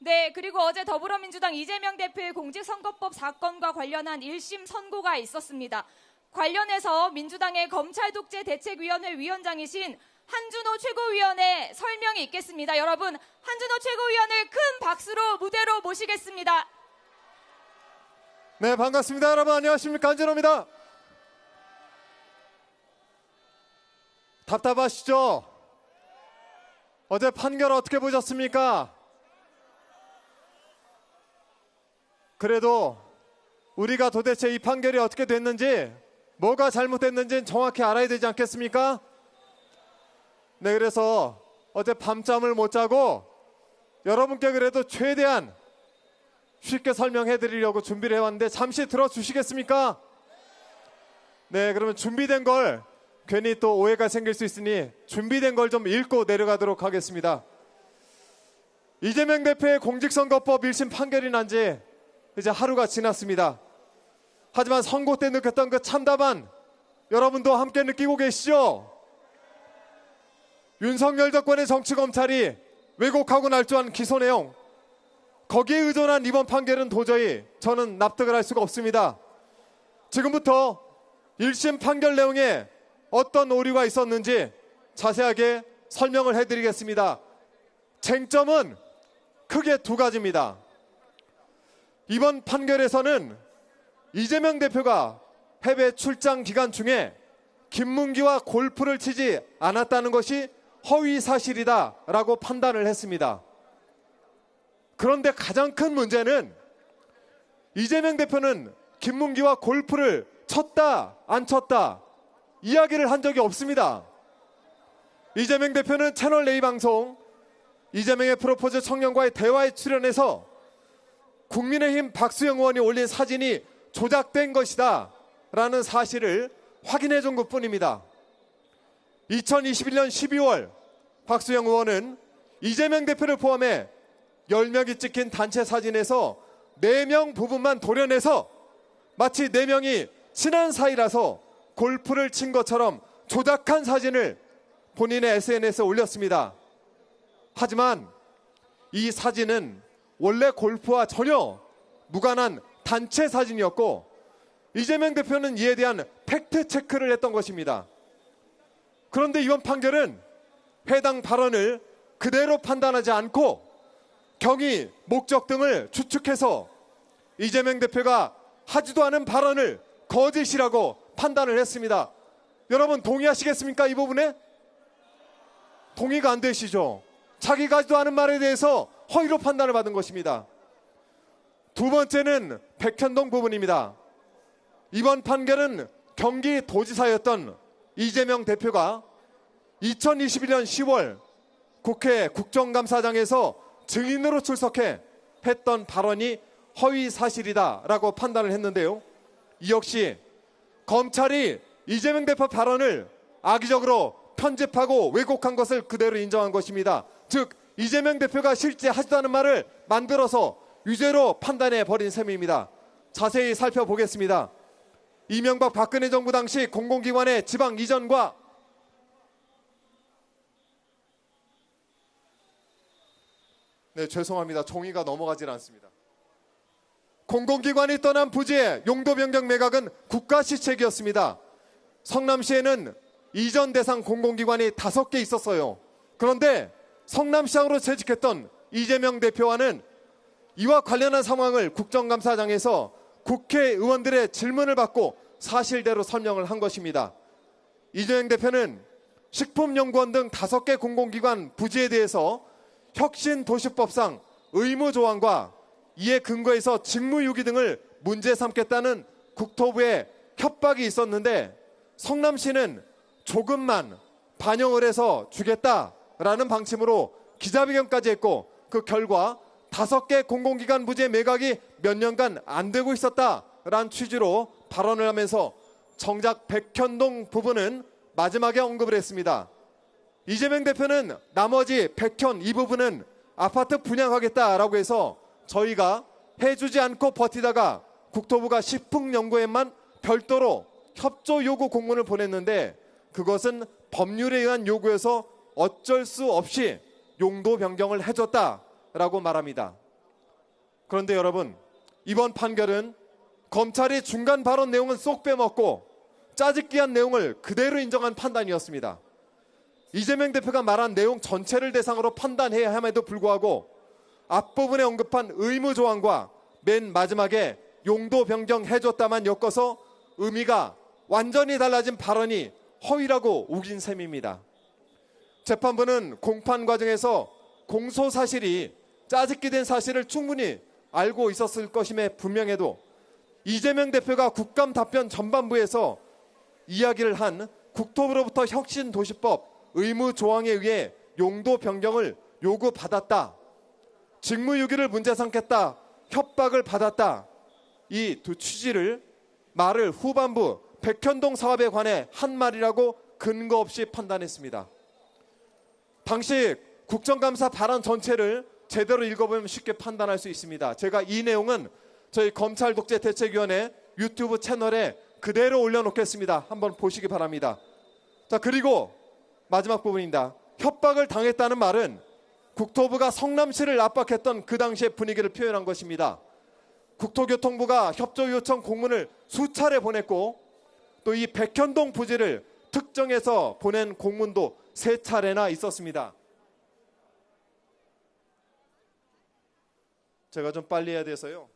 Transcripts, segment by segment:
네, 그리고 어제 더불어민주당 이재명 대표의 공직선거법 사건과 관련한 1심 선고가 있었습니다. 관련해서 민주당의 검찰독재대책위원회 위원장이신 한준호 최고위원의 설명이 있겠습니다. 여러분, 한준호 최고위원을 큰 박수로 무대로 모시겠습니다. 네, 반갑습니다. 여러분 안녕하십니까? 한준호입니다. 답답하시죠? 어제 판결 어떻게 보셨습니까? 그래도 우리가 도대체 이 판결이 어떻게 됐는지, 뭐가 잘못됐는지는 정확히 알아야 되지 않겠습니까? 네, 그래서 어제 밤잠을 못 자고 여러분께 그래도 최대한 쉽게 설명해 드리려고 준비를 해왔는데 잠시 들어주시겠습니까? 네, 그러면 준비된 걸, 괜히 또 오해가 생길 수 있으니 준비된 걸 좀 읽고 내려가도록 하겠습니다. 이재명 대표의 공직선거법 1심 판결이 난 지 이제 하루가 지났습니다. 하지만 선고 때 느꼈던 그 참담한, 여러분도 함께 느끼고 계시죠? 윤석열 정권의 정치검찰이 왜곡하고 날조한 기소 내용, 거기에 의존한 이번 판결은 도저히 저는 납득을 할 수가 없습니다. 지금부터 1심 판결 내용에 어떤 오류가 있었는지 자세하게 설명을 해드리겠습니다. 쟁점은 크게 두 가지입니다. 이번 판결에서는 이재명 대표가 해외 출장 기간 중에 김문기와 골프를 치지 않았다는 것이 허위 사실이다라고 판단을 했습니다. 그런데 가장 큰 문제는 이재명 대표는 김문기와 골프를 쳤다 안 쳤다 이야기를 한 적이 없습니다. 이재명 대표는 채널A 방송 이재명의 프로포즈 청년과의 대화에 출연해서 국민의힘 박수영 의원이 올린 사진이 조작된 것이다 라는 사실을 확인해 준 것뿐입니다. 2021년 12월 박수영 의원은 이재명 대표를 포함해 10명이 찍힌 단체 사진에서 4명 부분만 도려내서 마치 4명이 친한 사이라서 골프를 친 것처럼 조작한 사진을 본인의 SNS에 올렸습니다. 하지만 이 사진은 원래 골프와 전혀 무관한 단체 사진이었고, 이재명 대표는 이에 대한 팩트 체크를 했던 것입니다. 그런데 이번 판결은 해당 발언을 그대로 판단하지 않고 경위, 목적 등을 추측해서 이재명 대표가 하지도 않은 발언을 거짓이라고 판단을 했습니다. 여러분 동의하시겠습니까? 이 부분에? 동의가 안 되시죠? 자기가 하지도 않은 말에 대해서 허위로 판단을 받은 것입니다. 두 번째는 백현동 부분입니다. 이번 판결은 경기도지사였던 이재명 대표가 2021년 10월 국회 국정감사장에서 증인으로 출석해 했던 발언이 허위 사실이다라고 판단을 했는데요. 이 역시 검찰이 이재명 대표 발언을 악의적으로 편집하고 왜곡한 것을 그대로 인정한 것입니다. 즉 이재명 대표가 실제 하지도 않은 말을 만들어서 유죄로 판단해 버린 셈입니다. 자세히 살펴보겠습니다. 이명박 박근혜 정부 당시 공공기관의 지방 이전과 네, 죄송합니다. 종이가 넘어가질 않습니다. 공공기관이 떠난 부지의 용도 변경 매각은 국가 시책이었습니다. 성남시에는 이전 대상 공공기관이 5개 있었어요. 그런데 성남시장으로 재직했던 이재명 대표와는 이와 관련한 상황을 국정감사장에서 국회의원들의 질문을 받고 사실대로 설명을 한 것입니다. 이재명 대표는 식품연구원 등 5개 공공기관 부지에 대해서 혁신도시법상 의무조항과 이에 근거해서 직무유기 등을 문제 삼겠다는 국토부의 협박이 있었는데 성남시는 조금만 반영을 해서 주겠다라는 방침으로 기자회견까지 했고, 그 결과 5개 공공기관 부지의 매각이 몇 년간 안 되고 있었다라는 취지로 발언을 하면서 정작 백현동 부분은 마지막에 언급을 했습니다. 이재명 대표는 나머지 백현 이 부분은 아파트 분양하겠다라고 해서 저희가 해주지 않고 버티다가 국토부가 식품연구원만 별도로 협조 요구 공문을 보냈는데 그것은 법률에 의한 요구여서 어쩔 수 없이 용도 변경을 해줬다라고 말합니다. 그런데 여러분, 이번 판결은 검찰이 중간 발언 내용은 쏙 빼먹고 짜깁기한 내용을 그대로 인정한 판단이었습니다. 이재명 대표가 말한 내용 전체를 대상으로 판단해야 함에도 불구하고 앞부분에 언급한 의무 조항과 맨 마지막에 용도 변경해줬다만 엮어서 의미가 완전히 달라진 발언이 허위라고 우긴 셈입니다. 재판부는 공판 과정에서 공소 사실이 짜깁기 된 사실을 충분히 알고 있었을 것임에 분명해도 이재명 대표가 국감 답변 전반부에서 이야기를 한 국토부로부터 혁신도시법 의무 조항에 의해 용도 변경을 요구받았다, 직무유기를 문제 삼겠다, 협박을 받았다, 이 두 취지를 말을 후반부 백현동 사업에 관해 한 말이라고 근거 없이 판단했습니다. 당시 국정감사 발언 전체를 제대로 읽어보면 쉽게 판단할 수 있습니다. 제가 이 내용은 저희 검찰독재대책위원회 유튜브 채널에 그대로 올려놓겠습니다. 한번 보시기 바랍니다. 자, 그리고 마지막 부분입니다. 협박을 당했다는 말은 국토부가 성남시를 압박했던 그 당시의 분위기를 표현한 것입니다. 국토교통부가 협조 요청 공문을 수차례 보냈고 또 이 백현동 부지를 특정해서 보낸 공문도 3차례나 있었습니다. 제가 좀 빨리 해야 돼서요.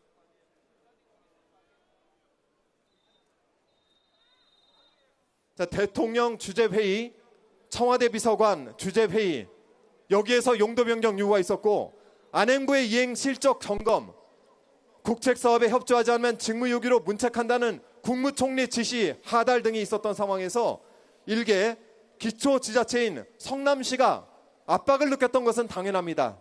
자, 대통령 주재회의, 청와대 비서관 주재회의, 여기에서 용도 변경 요구가 있었고 안행부의 이행 실적 점검, 국책사업에 협조하지 않으면 직무유기로 문책한다는 국무총리 지시 하달 등이 있었던 상황에서 일개 기초지자체인 성남시가 압박을 느꼈던 것은 당연합니다.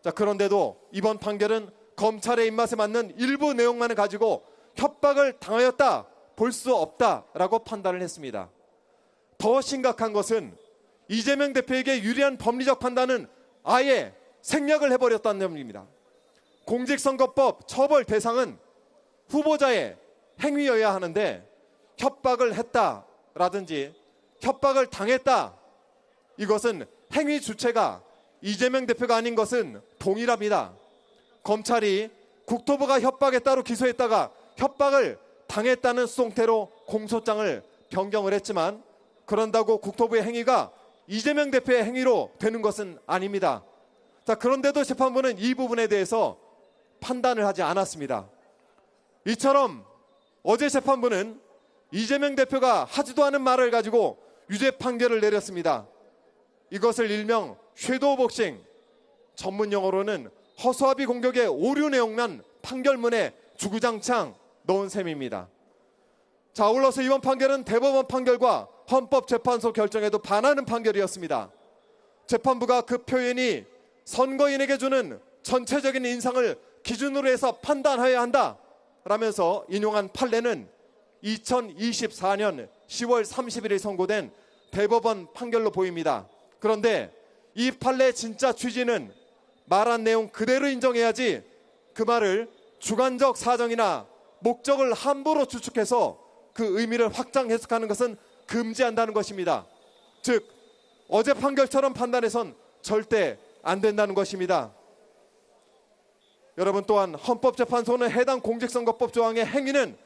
자, 그런데도 이번 판결은 검찰의 입맛에 맞는 일부 내용만을 가지고 협박을 당하였다, 볼 수 없다라고 판단을 했습니다. 더 심각한 것은 이재명 대표에게 유리한 법리적 판단은 아예 생략을 해버렸다는 점입니다. 공직선거법 처벌 대상은 후보자의 행위여야 하는데 협박을 했다라든지 협박을 당했다, 이것은 행위 주체가 이재명 대표가 아닌 것은 동일합니다. 검찰이 국토부가 협박했다로 기소했다가 협박을 당했다는 수송태로 공소장을 변경을 했지만 그런다고 국토부의 행위가 이재명 대표의 행위로 되는 것은 아닙니다. 자, 그런데도 재판부는 이 부분에 대해서 판단을 하지 않았습니다. 이처럼 어제 재판부는 이재명 대표가 하지도 않은 말을 가지고 유죄 판결을 내렸습니다. 이것을 일명 섀도우 복싱, 전문 용어로는 허수아비 공격의 오류 내용만 판결문에 주구장창 넣은 셈입니다. 자, 아울러서 이번 판결은 대법원 판결과 헌법재판소 결정에도 반하는 판결이었습니다. 재판부가 그 표현이 선거인에게 주는 전체적인 인상을 기준으로 해서 판단해야 한다 라면서 인용한 판례는 2024년 10월 30일에 선고된 대법원 판결로 보입니다. 그런데 이 판례의 진짜 취지는 말한 내용 그대로 인정해야지 그 말을 주관적 사정이나 목적을 함부로 추측해서 그 의미를 확장 해석하는 것은 금지한다는 것입니다. 즉 어제 판결처럼 판단해선 절대 안 된다는 것입니다. 여러분, 또한 헌법재판소는 해당 공직선거법 조항의 행위는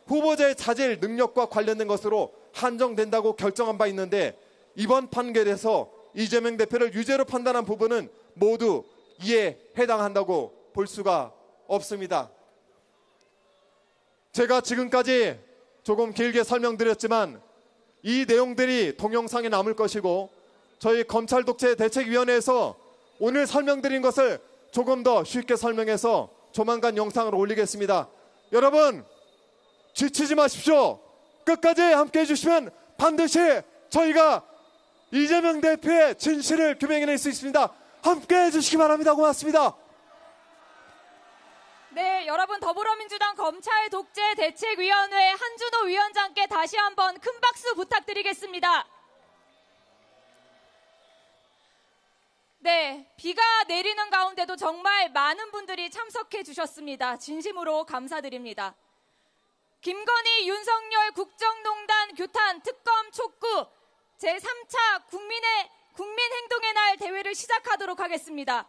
후보자의 자질 능력과 관련된 것으로 한정된다고 결정한 바 있는데 이번 판결에서 이재명 대표를 유죄로 판단한 부분은 모두 이에 해당한다고 볼 수가 없습니다. 제가 지금까지 조금 길게 설명드렸지만 이 내용들이 동영상에 남을 것이고 저희 검찰독재대책위원회에서 오늘 설명드린 것을 조금 더 쉽게 설명해서 조만간 영상을 올리겠습니다. 여러분, 지치지 마십시오. 끝까지 함께해 주시면 반드시 저희가 이재명 대표의 진실을 규명해낼 수 있습니다. 함께해 주시기 바랍니다. 고맙습니다. 네, 여러분, 더불어민주당 검찰독재대책위원회 한준호 위원장께 다시 한번 큰 박수 부탁드리겠습니다. 네, 비가 내리는 가운데도 정말 많은 분들이 참석해 주셨습니다. 진심으로 감사드립니다. 김건희, 윤석열 국정농단 규탄 특검 촉구 제3차 국민행동의 날 대회를 시작하도록 하겠습니다.